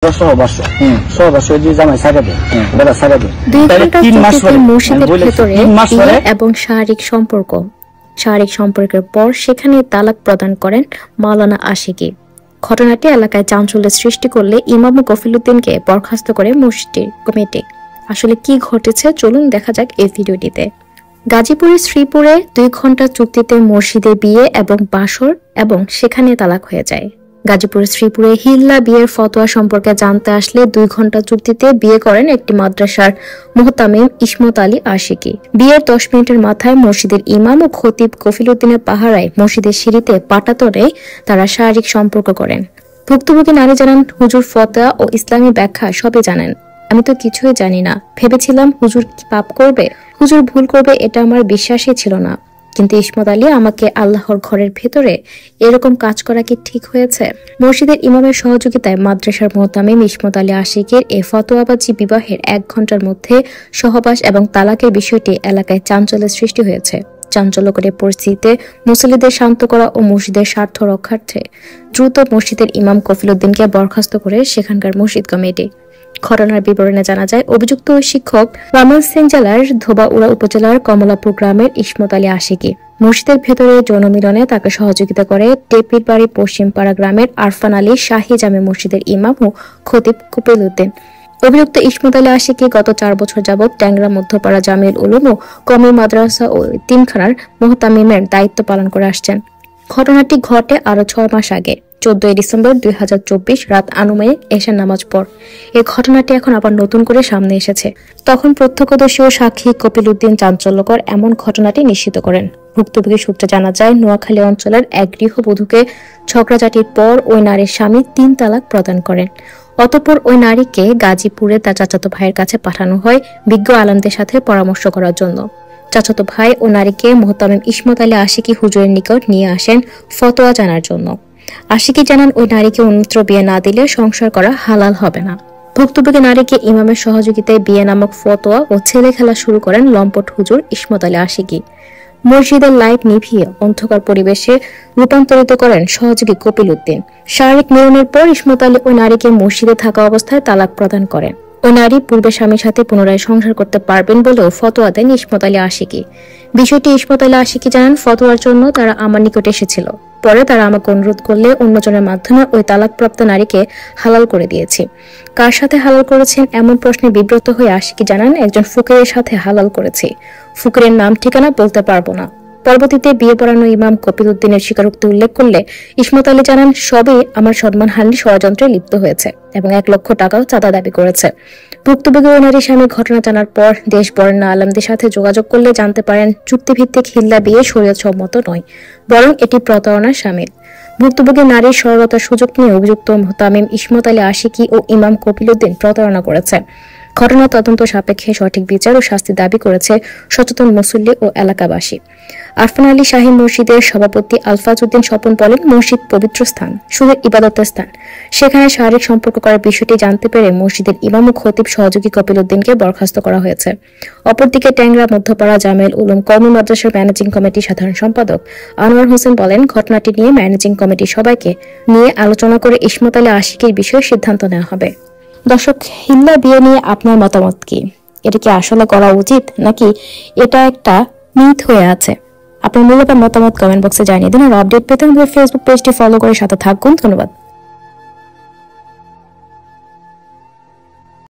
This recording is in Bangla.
সহবাস যে জামাই সাইডে দেয়, বেলা সাইডে দেয়। 2 ঘন্টা চুক্তিতে মসজিদের ভেতরে বিয়ে এবং শারীরিক সম্পর্কের পর সেখানে তালাক প্রদান করেন মাওলানা আশিকি। ঘটনাটি এলাকায় চাঞ্চল্যের সৃষ্টি করলে ইমাম কফিলউদ্দিনকে বরখাস্ত করে মসজিদের কমিটি। আসলে কি ঘটেছে চলুন দেখা যাক এই ভিডিওটিতে। গাজীপুরের শ্রীপুরে 2 ঘন্টা চুক্তিতে মসজিদে বিয়ে এবং বাসর এবং সেখানে তালাক হয়ে যায়। গাজীপুরের শ্রীপুরে হিল্লা বিয়ের ফতোয়া সম্পর্কে জানতে আসলে 2 ঘন্টা চুক্তিতে বিয়ে করেন একটি মাদ্রাসার মুহতামিম ইসমত আলী আশিকি। বিয়ের 10 মিনিটের মাথায় মসজিদের ইমাম ও খতিব কফিলউদ্দিনের পাহারায় মসজিদের সিঁড়িতে পাটাতনে তারা শারীরিক সম্পর্ক করেন। ভুক্তভোগী নারী জানান, হুজুর ফতোয়া ও ইসলামী ব্যাখ্যা সবই জানেন, আমি তো কিছুই জানি না। ভেবেছিলাম হুজুর পাপ করবে, হুজুর ভুল করবে, এটা আমার বিশ্বাসই ছিল না। কিন্তু ইসমত আলী আমাকে আল্লাহর ঘরের ভেতরে এরকম কাজ করা কি ঠিক হয়েছে? মসজিদের ইমামের সহযোগিতায় মাদ্রাসার মুহতামিম ইসমত আলী আশিকের এই ফতোয়াবাজি বিবাহের 1 ঘন্টার মধ্যে সহবাস এবং তালাকের বিষয়টি এলাকায় চাঞ্চল্যের সৃষ্টি হয়েছে। চাঞ্চল্যকর পরিস্থিতিতে মুসল্লিদের শান্ত করা ও মসজিদের স্বার্থ রক্ষার্থে দ্রুত মসজিদের ইমাম কফিলউদ্দিনকে বরখাস্ত করে সেখানকার মসজিদ কমিটি। ঘটনার বিবরণে জানা যায়, অভিযুক্ত ওই শিক্ষক ময়মনসিংহ জেলার ধোবাউড়া উপজেলার কমলাপুর গ্রামের ইসমত আলী আশিকি। মসজিদের ভেতরে যৌন মিলনে তাকে সহযোগিতা করে টেপির বাড়ি পশ্চিমপাড়া গ্রামের আরফান আলী শাহী জামে মসজিদের ইমাম ও খতিব কপিলউদ্দিন। অভিযুক্ত ইসমত আলী আশিকি গত 4 বছর যাবৎ ট্যাংরা মধ্যপাড়া জামিল উলুম ও কওমি মাদ্রাসা ও তিনখানার মুহতামিমের দায়িত্ব পালন করে আসছেন। ঘটনাটি ঘটে আরো 6 মাস আগে, 14 ডিসেম্বর 2024 রাত আনুমানিক এশার নামাজ পর। এই ঘটনাটি এখন আবার নতুন করে সামনে এসেছে। তখন প্রত্যক্ষদর্শী ও সাক্ষী কপিলউদ্দিন চাঞ্চল্যকর এমন ঘটনাটি নিশ্চিত করেন। ভুক্তভোগী সূত্রে জানা যায়, নোয়াখালী অঞ্চলের এক গৃহবধূকে ঝগড়াঝাটির পর ওই নারীর স্বামী 3 তালাক প্রদান করেন। অতঃপর ওই নারীকে গাজীপুরে তার চাচাতো ভাইয়ের কাছে পাঠানো হয় বিজ্ঞ আলেমদের সাথে পরামর্শ করার জন্য। চাচাতো ভাই ও নারীকে মুহতামিম ইসমত আলী আশিকি হুজুরের নিকট নিয়ে আসেন ফতোয়া জানার জন্য। আশিকি জানান, ওই নারীকে অন্যত্র বিয়ে না দিলে সংসার করা হালাল হবে না। ভুক্তভোগী নারীকে ইমামের সহযোগিতায় বিয়ে নামক ফতোয়া ও ছেলে খেলা শুরু করেন লম্পট হুজুর ইসমত আলী আশিকি। মসজিদের লাইট নিভিয়ে অন্ধকার পরিবেশে রূপান্তরিত করেন সহযোগী কপিলউদ্দিন। শারীরিক মিলনের পর ইসমত আলী ওই নারীকে মসজিদে থাকা অবস্থায় তালাক প্রদান করেন। ওই নারী পূর্বে স্বামীর সাথে পুনরায় সংসার করতে পারবেন বলেও ফতোয়া দেন ইসমত আলী আশিকি। বিষয়টি ইসমত আলী আশিকি জানান, ফতোয়ার জন্য তারা আমার নিকট এসেছিল। পরে তারা আমাকে অনুরোধ করলে অন্যজনের মাধ্যমে ওই তালাকপ্রাপ্ত নারীকে হালাল করে দিয়েছি। কার সাথে হালাল করেছেন এমন প্রশ্নে বিব্রত হয়ে আশিকি জানান, একজন ফকিরের সাথে হালাল করেছি, ফকিরের নাম ঠিকানা বলতে পারবো না। পরবর্তীতে বিয়ে পড়ানো ইমাম কপিলউদ্দিনের স্বীকারোক্তি উল্লেখ করলে ইসমত আলী জানান, সবই আমার সম্মানহানির ষড়যন্ত্রে লিপ্ত হয়েছে এবং 1 লক্ষ টাকাও চাঁদা দাবি করেছে। ভুক্তভোগী ওই নারী স্বামীর ঘটনা জানার পর দেশ বরেণ্য আলেমদের সাথে যোগাযোগ করলে জানতে পারেন, চুক্তিভিত্তিক হিল্লা বিয়ে শরীয়তসম্মত নয়, বরং এটি প্রতারণার শামিল। ভুক্তভোগী নারীর সরলতার সুযোগ নিয়ে অভিযুক্ত মুহতামিম ইসমত আলী আশিকি ও ইমাম কপিলউদ্দিন প্রতারণা করেছে। ঘটনা তদন্ত সাপেক্ষে সঠিক বিচার ও শাস্তি দাবি করেছে সচেতন মুসল্লি ও এলাকাবাসী। আরফান আলী শাহী মসজিদের সভাপতি আলফাজ উদ্দিন স্বপন বলেন, মসজিদ পবিত্র স্থান, শুধু ইবাদতের স্থান। সেখানে শারীরিক সম্পর্ক করার বিষয়টি জানতে পেরে মসজিদের ইমাম ও খতিব সহযোগী কপিলউদ্দিনকে বরখাস্ত করা হয়েছে। অপরদিকে ট্যাংরা মধ্যপাড়া জামিল উলুম কওমি মাদ্রাসার ম্যানেজিং কমিটির সাধারণ সম্পাদক আনোয়ার হোসেন বলেন, ঘটনাটি নিয়ে ম্যানেজিং কমিটির সবাইকে নিয়ে আলোচনা করে ইসমত আলী আশিকির বিষয়ে সিদ্ধান্ত নেওয়া হবে। দর্শক, হিল্লা বিয়ে নিয়ে আপনার মতামত কি? এটা কি আসলে করা উচিত নাকি এটা একটা মিথ হয়ে আছে? আপনার মূল্যবান মতামত কমেন্ট বক্সে জানিয়ে দিন। আর আপডেট পেতে আমাদের ফেসবুক পেজটি ফলো করে সাথে থাকুন। ধন্যবাদ।